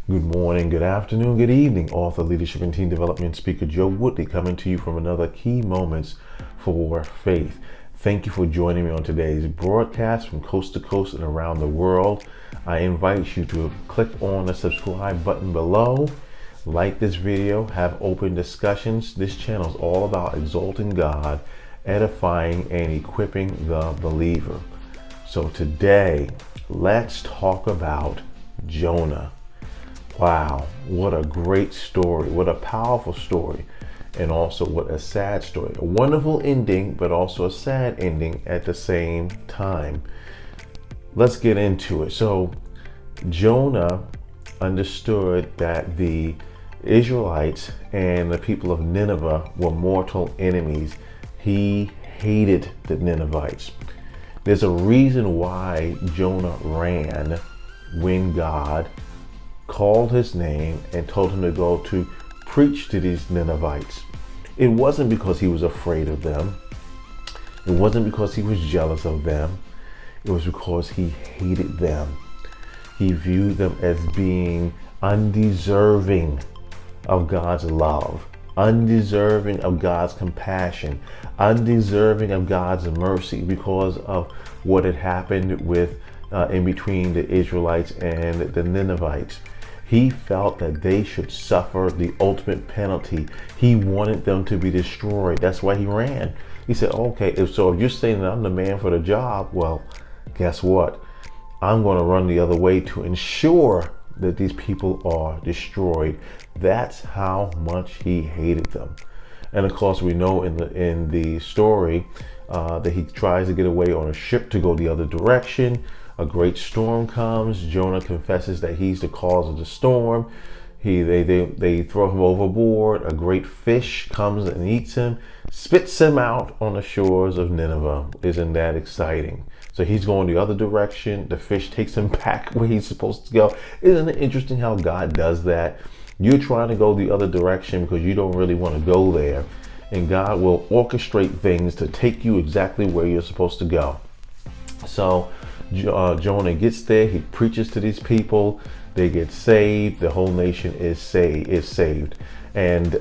Good morning, good afternoon, good evening. Author, leadership, and team development speaker Joe Woodley coming to you from another Key Moments for Faith. Thank you for joining me on today's broadcast from coast to coast and around the world. I invite you to click on the subscribe button below, like this video, have open discussions. This channel is all about exalting God, edifying, and equipping the believer. So today, let's talk about Jonah. Wow, what a great story, what a powerful story, and also what a sad story. A wonderful ending, but also a sad ending at the same time. Let's get into it. So Jonah understood that the Israelites and the people of Nineveh were mortal enemies. He hated the Ninevites. There's a reason why Jonah ran when God called his name and told him to go to preach to these Ninevites. It wasn't because he was afraid of them. It wasn't because he was jealous of them. It was because he hated them. He viewed them as being undeserving of God's love, undeserving of God's compassion, undeserving of God's mercy because of what had happened with in between the Israelites and the Ninevites. He felt that they should suffer the ultimate penalty. He wanted them to be destroyed. That's why he ran. He said, okay, if you're saying that I'm the man for the job, well, guess what? I'm going to run the other way to ensure that these people are destroyed. That's how much he hated them. And of course, we know in the story that he tries to get away on a ship to go the other direction. A great storm comes. Jonah confesses that he's the cause of the storm. They throw him overboard. A great fish comes and eats him, spits him out on the shores of Nineveh. Isn't that exciting? So he's going the other direction. The fish takes him back where he's supposed to go. Isn't it interesting how God does that? You're trying to go the other direction because you don't really want to go there. And God will orchestrate things to take you exactly where you're supposed to go. So Jonah gets there. He preaches to these people. They get saved. The whole nation is saved. And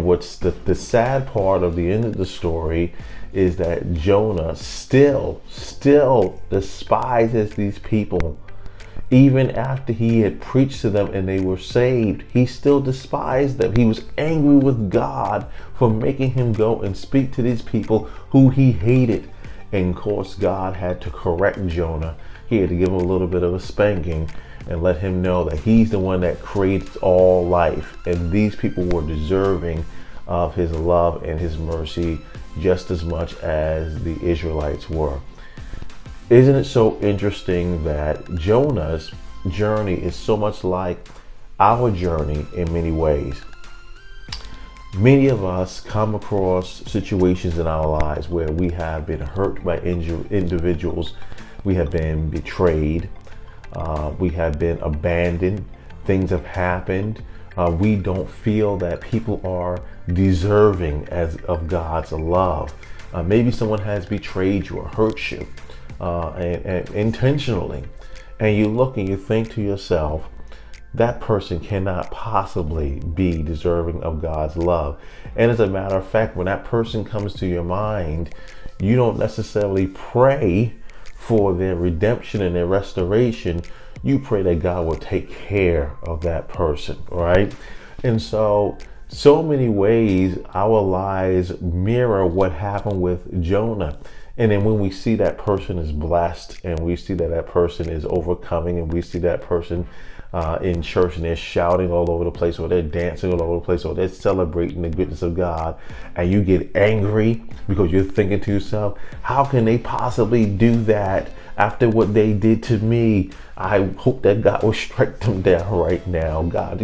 what's the sad part of the end of the story is that Jonah still despises these people. Even after he had preached to them and they were saved, he still despised them. He was angry with God for making him go and speak to these people who he hated. And of course, God had to correct Jonah. He had to give him a little bit of a spanking and let him know that he's the one that creates all life. And these people were deserving of his love and his mercy just as much as the Israelites were. Isn't it so interesting that Jonah's journey is so much like our journey in many ways? Many of us come across situations in our lives where we have been hurt by individuals, we have been betrayed, we have been abandoned, things have happened. We don't feel that people are deserving of God's love. Maybe someone has betrayed you or hurt you and intentionally, and you look and you think to yourself, that person cannot possibly be deserving of God's love. And as a matter of fact, when that person comes to your mind, you don't necessarily pray for their redemption and their restoration. You pray that God will take care of that person, right? And so many ways our lives mirror what happened with Jonah. And then when we see that person is blessed and we see that that person is overcoming and we see that person in church and they're shouting all over the place or they're dancing all over the place or they're celebrating the goodness of God, and you get angry because you're thinking to yourself, how can they possibly do that after what they did to me? I hope that God will strike them down right now. God,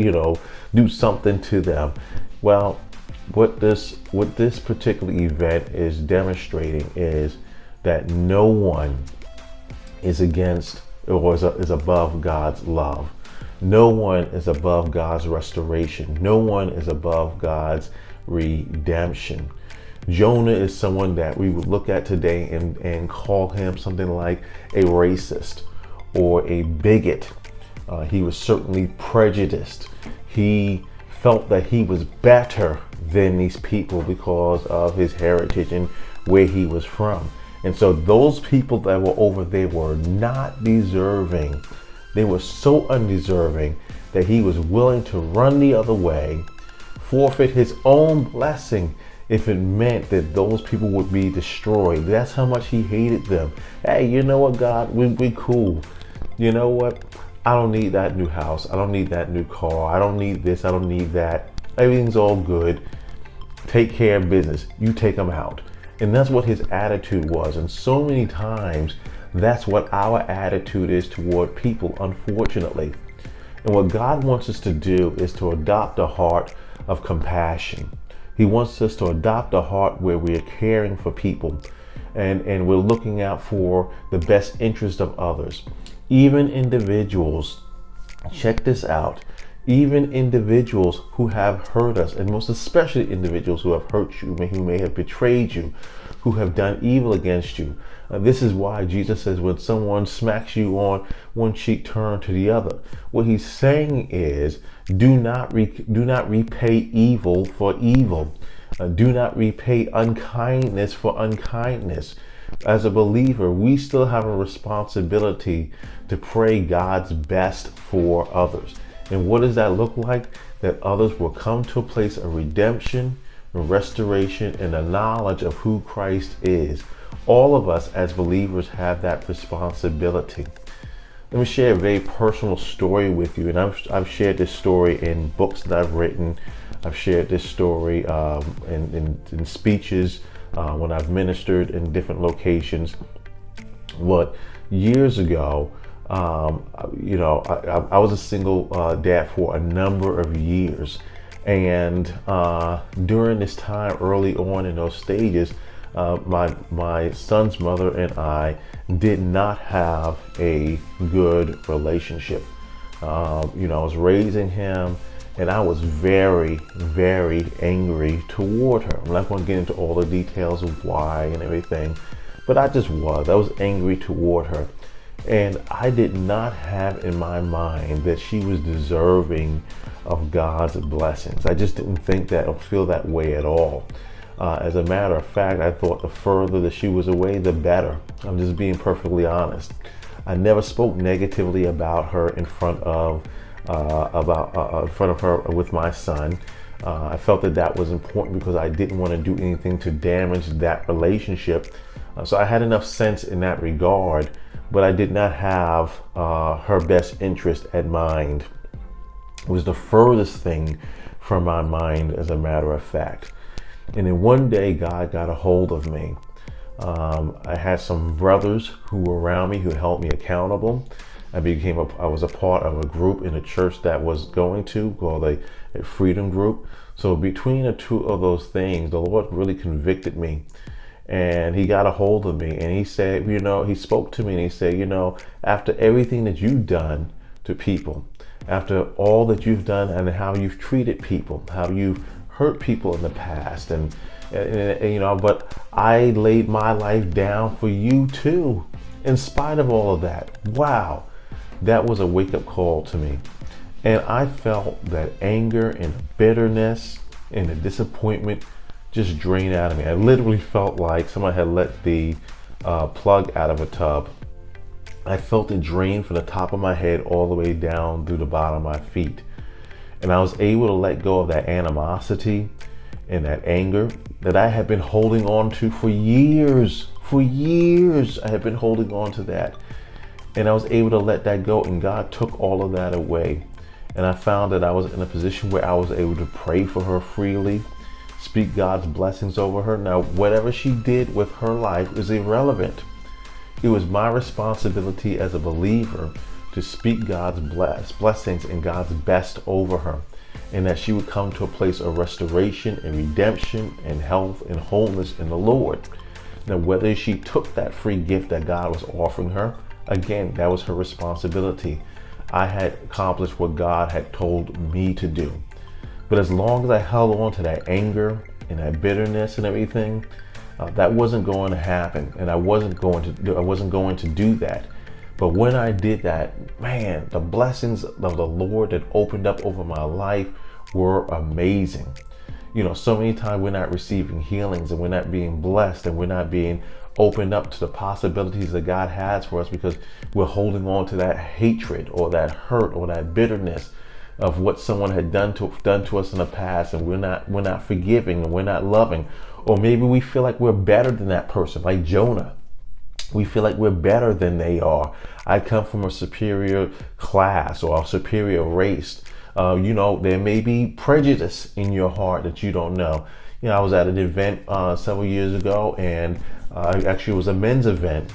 do something to them. Well, what this particular event is demonstrating is that no one is against or is above God's love. No one is above God's restoration. No one is above God's redemption. Jonah is someone that we would look at today and call him something like a racist or a bigot. He was certainly prejudiced. He felt that he was better than these people because of his heritage and where he was from. And so those people that were over there were not deserving. They were so undeserving that he was willing to run the other way, forfeit his own blessing if it meant that those people would be destroyed. That's how much he hated them. Hey, you know what, God? We cool. You know what? I don't need that new house. I don't need that new car. I don't need this. I don't need that. Everything's all good. Take care of business. You take them out. And that's what his attitude was. And so many times, that's what our attitude is toward people, unfortunately. And what God wants us to do is to adopt a heart of compassion. He wants us to adopt a heart where we are caring for people and we're looking out for the best interest of others. Even individuals, check this out, even individuals who have hurt us, and most especially individuals who have hurt you, who may have betrayed you, who have done evil against you. This is why Jesus says when someone smacks you on one cheek, turn to the other. What he's saying is, do not repay evil for evil. Do not repay unkindness for unkindness. As a believer, we still have a responsibility to pray God's best for others. And what does that look like? That others will come to a place of redemption, restoration, and the knowledge of who Christ is. All of us as believers have that responsibility. Let me share a very personal story with you. And I've shared this story in books that I've written. I've shared this story in speeches when I've ministered in different locations. But years ago, I was a single dad for a number of years. And during this time, early on in those stages, my son's mother and I did not have a good relationship. I was raising him, and I was very, very angry toward her. I'm not going to get into all the details of why and everything, but I was angry toward her. And I did not have in my mind that she was deserving of God's blessings. I just didn't think that or feel that way at all. As a matter of fact, I thought the further that she was away, the better. I'm just being perfectly honest. I never spoke negatively about her in front of her with my son. I felt that was important because I didn't want to do anything to damage that relationship. So I had enough sense in that regard, but I did not have her best interest at mind. It was the furthest thing from my mind, as a matter of fact. And then one day, God got a hold of me. I had some brothers who were around me who held me accountable. I was a part of a group in a church that was going to called a freedom group. So between the two of those things, the Lord really convicted me. And he got a hold of me and he said, he spoke to me and he said, after everything that you've done to people, after all that you've done and how you've treated people, how you've hurt people in the past, and but I laid my life down for you too, in spite of all of that. Wow, that was a wake-up call to me. And I felt that anger and bitterness and the disappointment just drain out of me. I literally felt like someone had let the plug out of a tub. I felt it drain from the top of my head all the way down through the bottom of my feet. And I was able to let go of that animosity and that anger that I had been holding on to for years. For years, I had been holding on to that. And I was able to let that go, and God took all of that away. And I found that I was in a position where I was able to pray for her freely, speak God's blessings over her. Now, whatever she did with her life is irrelevant. It was my responsibility as a believer to speak God's blessings and God's best over her, and that she would come to a place of restoration and redemption and health and wholeness in the Lord. Now, whether she took that free gift that God was offering her, again, that was her responsibility. I had accomplished what God had told me to do. But as long as I held on to that anger and that bitterness and everything, that wasn't going to happen, and I wasn't going to do that. But when I did that, man, the blessings of the Lord that opened up over my life were amazing. So many times we're not receiving healings, and we're not being blessed, and we're not being opened up to the possibilities that God has for us, because we're holding on to that hatred or that hurt or that bitterness of what someone had done to us in the past, and we're not forgiving, and we're not loving. Or maybe we feel like we're better than that person, like Jonah. We feel like we're better than they are. I come from a superior class or a superior race. There may be prejudice in your heart that you don't know. I was at an event several years ago, and actually it was a men's event,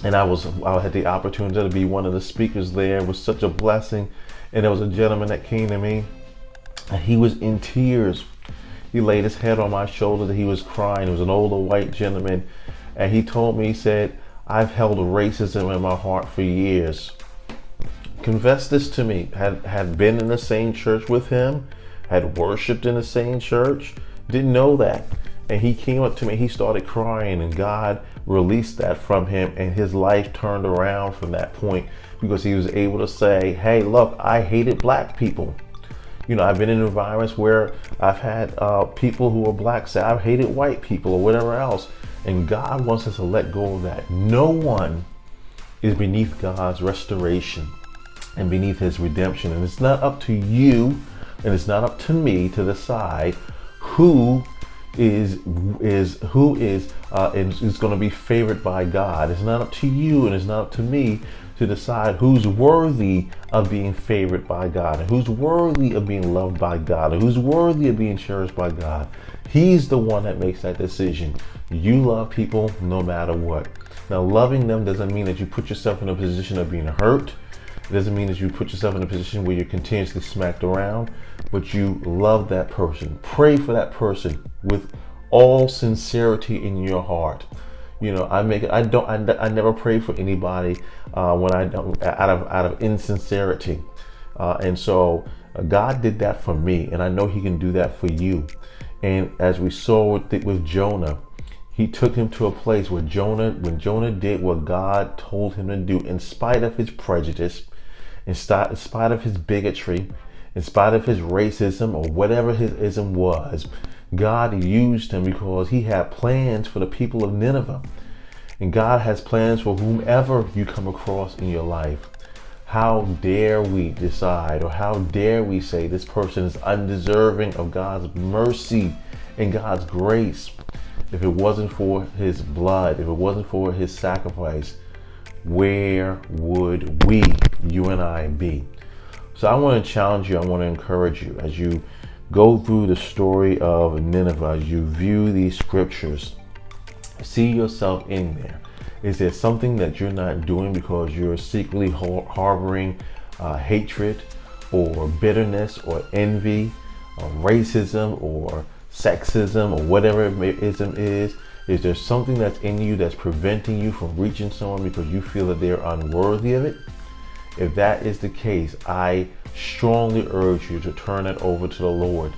and I had the opportunity to be one of the speakers there. It was such a blessing. And there was a gentleman that came to me, and he was in tears. He laid his head on my shoulder, that he was crying. It was an older white gentleman, and he told me, he said, "I've held racism in my heart for years." Confessed this to me. Had been in the same church with him, had worshiped in the same church, didn't know that. And he came up to me, he started crying, and God released that from him, and his life turned around from that point, because he was able to say, "Hey, look, I hated black people." I've been in environments where I've had people who are black say, "I've hated white people," or whatever else. And God wants us to let go of that. No one is beneath God's restoration and beneath his redemption. And it's not up to you, and it's not up to me to decide who is going to be favored by God. It's not up to you, and it's not up to me to decide who's worthy of being favored by God, and who's worthy of being loved by God, and who's worthy of being cherished by God. He's the one that makes that decision. You love people no matter what. Now, loving them doesn't mean that you put yourself in a position of being hurt. It doesn't mean that you put yourself in a position where you're continuously smacked around, but you love that person. Pray for that person with all sincerity in your heart. I never pray for anybody when I don't, out of insincerity. And so God did that for me, and I know he can do that for you. And as we saw with Jonah, he took him to a place where when Jonah did what God told him to do, in spite of his prejudice, in spite of his bigotry, in spite of his racism, or whatever his ism was, God used him, because he had plans for the people of Nineveh. And God has plans for whomever you come across in your life. How dare we decide, or how dare we say this person is undeserving of God's mercy and God's grace? If it wasn't for his blood, if it wasn't for his sacrifice, where would you and I, be? So I want to challenge you, I want to encourage you, as you go through the story of Nineveh, as you view these scriptures, see yourself in there. Is there something that you're not doing because you're secretly harboring hatred or bitterness or envy or racism or sexism or whatever ism is? Is there something that's in you that's preventing you from reaching someone because you feel that they're unworthy of it? If that is the case, I strongly urge you to turn it over to the Lord,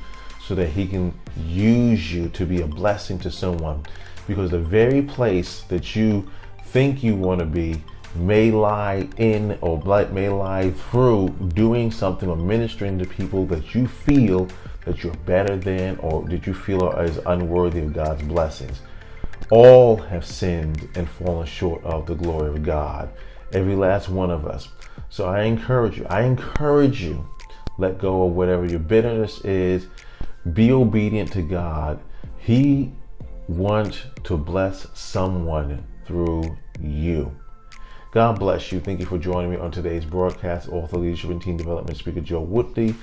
so that he can use you to be a blessing to someone. Because the very place that you think you want to be may lie in, or may lie through, doing something or ministering to people that you feel that you're better than, or that you feel are as unworthy of God's blessings. All have sinned and fallen short of the glory of God. Every last one of us. So I encourage you, let go of whatever your bitterness is. Be obedient to God. He wants to bless someone through you. God bless you. Thank you for joining me on today's broadcast. Author, leadership, and team development speaker Joe Woodley.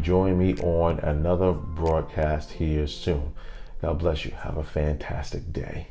Join me on another broadcast here soon. God bless you. Have a fantastic day.